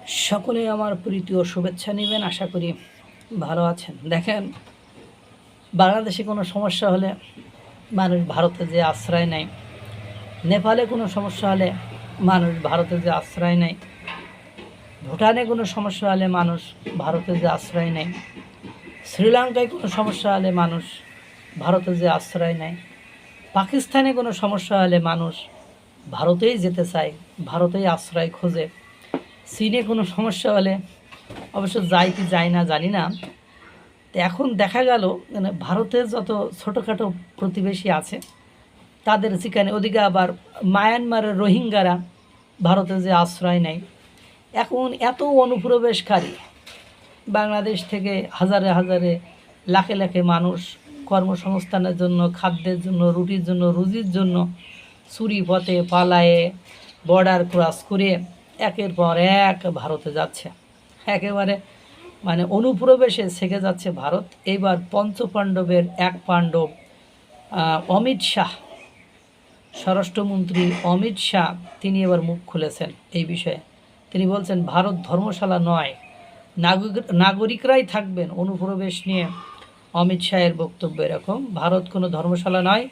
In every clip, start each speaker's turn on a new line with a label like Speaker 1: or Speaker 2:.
Speaker 1: সকলে আমার প্রীতি ও শুভেচ্ছা নেবেন। আশা করি ভালো আছেন। দেখেন, বাংলাদেশে কোনো সমস্যা হলে মানুষ ভারতে যে আশ্রয় নেয়, নেপালে কোনো সমস্যা হলে মানুষ ভারতে যে আশ্রয় নেয়, ভুটানে কোনো সমস্যা হলে মানুষ ভারতে যে আশ্রয় নেয়, শ্রীলঙ্কায় কোনো সমস্যা হলে মানুষ ভারতে যে আশ্রয় নেয়, পাকিস্তানে কোনো সমস্যা হলে মানুষ ভারতেই যেতে চায়, ভারতেই আশ্রয় খোঁজে। চীনে কোনো সমস্যা হলে অবশ্য যায় কি যায় না জানি না। তো এখন দেখা গেল মানে ভারতের যত ছোটোখাটো প্রতিবেশী আছে তাদের সেখানে ওদিকে আবার মায়ানমারের রোহিঙ্গারা ভারতে যে আশ্রয় নেয়, এখন এত অনুপ্রবেশকারী বাংলাদেশ থেকে হাজারে হাজারে লাখে লাখে মানুষ কর্মসংস্থানের জন্য, খাদ্যের জন্য, রুটির জন্য, রুজির জন্য চুরি পথে পালায়ে বর্ডার ক্রস করে একের পর এক ভারতে যাচ্ছে। একেবারে মানে অনুপ্রবেশে শেখে যাচ্ছে ভারত। এইবার পঞ্চপাণ্ডবের এক পাণ্ডব অমিত শাহ, স্বরাষ্ট্রমন্ত্রী অমিত শাহ, তিনি এবার মুখ খুলেছেন এই বিষয়ে। তিনি বলছেন ভারত ধর্মশালা নয়, নাগরিকরাই থাকবেন অনুপ্রবেশ নিয়ে। অমিত শাহের বক্তব্য এরকম, ভারত কোনো ধর্মশালা নয়,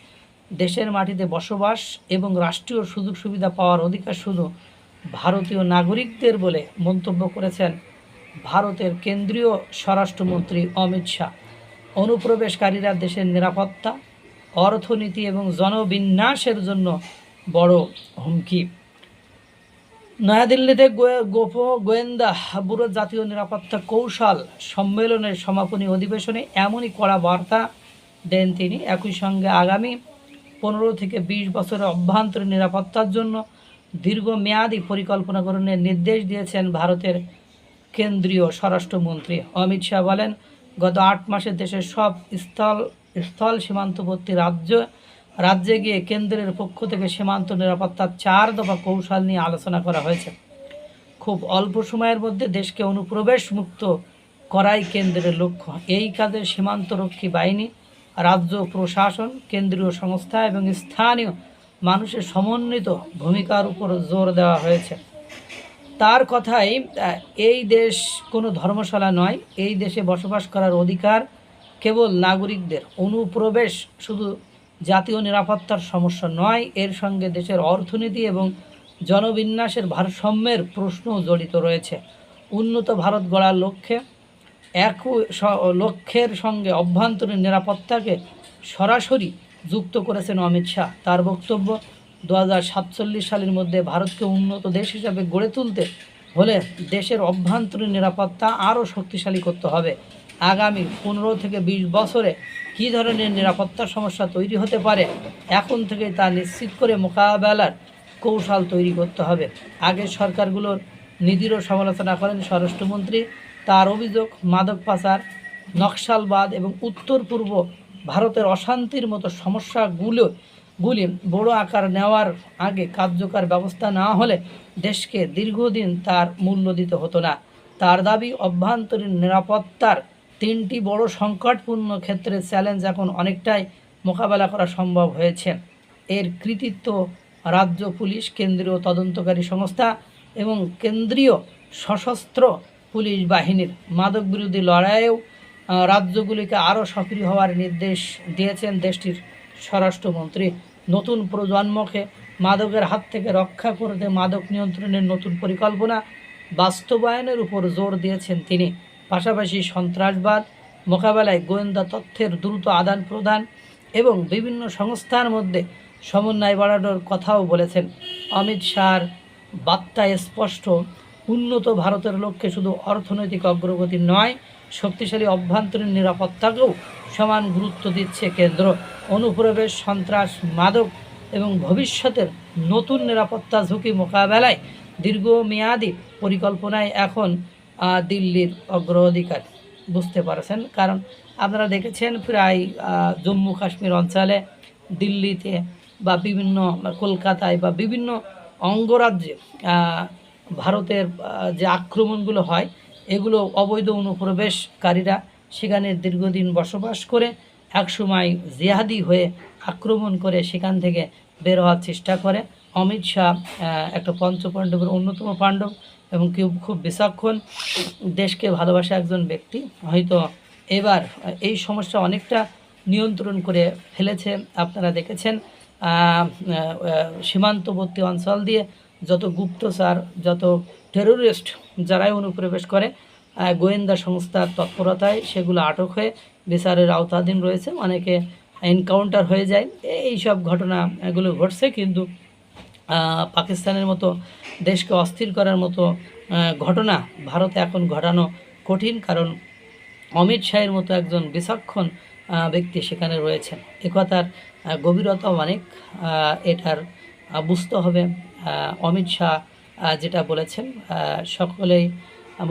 Speaker 1: দেশের মাটিতে বসবাস এবং রাষ্ট্রীয় সুযোগ সুবিধা পাওয়ার অধিকার শুধু ভারতীয় নাগরিকদের বলে মন্তব্য করেছেন ভারতের কেন্দ্রীয় স্বরাষ্ট্রমন্ত্রী অমিত শাহ। অনুপ্রবেশকারীরা দেশের নিরাপত্তা, অর্থনীতি এবং জনবিন্যাসের জন্য বড় হুমকি। নয়াদিল্লিতে গোয়েন্দা ব্যুরো জাতীয় নিরাপত্তা কৌশল সম্মেলনের সমাপনী অধিবেশনে এমনই কড়া বার্তা দেন তিনি। একই সঙ্গে আগামী 15 থেকে 20 বছরের অভ্যন্তরীণ নিরাপত্তার জন্য দীর্ঘমেয়াদী পরিকল্পনা গ্রহণের নির্দেশ দিয়েছেন ভারতের কেন্দ্রীয় স্বরাষ্ট্রমন্ত্রী। অমিত শাহ বলেন, গত 8 মাসে দেশের সব স্থল সীমান্তবর্তী রাজ্যে গিয়ে কেন্দ্রের পক্ষ থেকে সীমান্ত নিরাপত্তার 4 দফা কৌশল নিয়ে আলোচনা করা হয়েছে। খুব অল্প সময়ের মধ্যে দেশকে অনুপ্রবেশ মুক্ত করাই কেন্দ্রের লক্ষ্য। এই কাজে সীমান্তরক্ষী বাহিনী, রাজ্য প্রশাসন, কেন্দ্রীয় সংস্থা এবং স্থানীয় মানুষের সমন্বিত ভূমিকার উপর জোর দেওয়া হয়েছে। তার কথাই, এই দেশ কোনো ধর্মশালা নয়, এই দেশে বসবাস করার অধিকার কেবল নাগরিকদের। অনুপ্রবেশ শুধু জাতীয় নিরাপত্তার সমস্যা নয়, এর সঙ্গে দেশের অর্থনীতি এবং জনবিন্যাসের ভারসাম্যের প্রশ্নও জড়িত রয়েছে। উন্নত ভারত গড়ার লক্ষ্যের সঙ্গে অভ্যন্তরীণ নিরাপত্তাকে সরাসরি যুক্ত করেছেন অমিত শাহ। তার বক্তব্য, 2047 সালের মধ্যে ভারতকে উন্নত দেশ হিসাবে গড়ে তুলতে হলে দেশের অভ্যন্তরীণ নিরাপত্তা আরও শক্তিশালী করতে হবে। আগামী 15 থেকে 20 বছরে কী ধরনের নিরাপত্তা সমস্যা তৈরি হতে পারে, এখন থেকেই তা নিশ্চিত করে মোকাবেলার কৌশল তৈরি করতে হবে। আগের সরকারগুলোর নীতিরও সমালোচনা করেন স্বরাষ্ট্রমন্ত্রী। তার অভিযোগ, মাদক পাচার, নকশালবাদ এবং উত্তর পূর্ব ভারতের অশান্তির মতো সমস্যাগুলি বড় আকার নেওয়ার আগে কার্যকর ব্যবস্থা না হলে দেশকে দীর্ঘদিন তার মূল্য দিতে হতো না। তার দাবি, অভ্যন্তরীণ নিরাপত্তার 3টি বড় সংকটপূর্ণ ক্ষেত্রে চ্যালেঞ্জ এখন অনেকটাই মোকাবেলা করা সম্ভব হয়েছে। এর কৃতিত্ব রাজ্য পুলিশ, কেন্দ্রীয় তদন্তকারী সংস্থা এবং কেন্দ্রীয় সশস্ত্র পুলিশ বাহিনীর। মাদক বিরোধী লড়াইয়েও রাজ্যগুলিকে আরও সক্রিয় হওয়ার নির্দেশ দিয়েছেন দেশটির স্বরাষ্ট্রমন্ত্রী। নতুন প্রজন্মকে মাদকের হাত থেকে রক্ষা করতে মাদক নিয়ন্ত্রণের নতুন পরিকল্পনা বাস্তবায়নের উপর জোর দিয়েছেন তিনি। পাশাপাশি সন্ত্রাসবাদ মোকাবেলায় গোয়েন্দা তথ্যের দ্রুত আদান প্রদান এবং বিভিন্ন সংস্থার মধ্যে সমন্বয় বাড়ানোর কথাও বলেছেন। অমিত শাহর বার্তায় স্পষ্ট, উন্নত ভারতের লক্ষ্যে শুধু অর্থনৈতিক অগ্রগতি নয়, শক্তিশালী অভ্যন্তরীণ নিরাপত্তাকেও সমান গুরুত্ব দিচ্ছে কেন্দ্র। অনুপ্রবেশ, সন্ত্রাস, মাদক এবং ভবিষ্যতের নতুন নিরাপত্তা ঝুঁকি মোকাবেলায় দীর্ঘমেয়াদী পরিকল্পনায় এখন দিল্লির অগ্রাধিকার। বুঝতে পারছেন, কারণ আপনারা দেখেছেন প্রায় জম্মু কাশ্মীর অঞ্চলে, দিল্লিতে বা বিভিন্ন কলকাতায় বা বিভিন্ন অঙ্গরাজ্যে ভারতের যে আক্রমণগুলো হয়, এগুলো অবৈধ অনুপ্রবেশকারীরা সেখানে দীর্ঘদিন বসবাস করে একসময় জিহাদি হয়ে আক্রমণ করে সেখান থেকে বের হওয়ার চেষ্টা করে। অমিত শাহ একটা পঞ্চপাণ্ডবের অন্যতম পাণ্ডব এবং কেউ খুব বিচক্ষণ, দেশকে ভালোবাসা একজন ব্যক্তি। হয়তো এবার এই সমস্যা অনেকটা নিয়ন্ত্রণ করে ফেলেছে। আপনারা দেখেছেন সীমান্তবর্তী অঞ্চল দিয়ে যত গুপ্তচর, যত টেরোরিস্ট যারাই অনুপ্রবেশ করে, গোয়েন্দা সংস্থার তৎপরতায় সেগুলো আটক হয়ে বিচারের আওতাধীন রয়েছে, অনেকে এনকাউন্টার হয়ে যায়। এই সব ঘটনা এগুলো ঘটছে, কিন্তু পাকিস্তানের মতো দেশকে অস্থির করার মতো ঘটনা ভারতে এখন ঘটানো কঠিন, কারণ অমিত শাহের মতো একজন বিচক্ষণ ব্যক্তি সেখানে রয়েছেন। একথার গভীরতা অনেক, এটার বুঝতে হবে। অমিত শাহ যেটা বলেছেন, সকলেই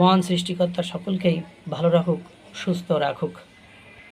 Speaker 1: মহান সৃষ্টিকর্তা সকলকেই ভালো রাখুক, সুস্থ রাখুক।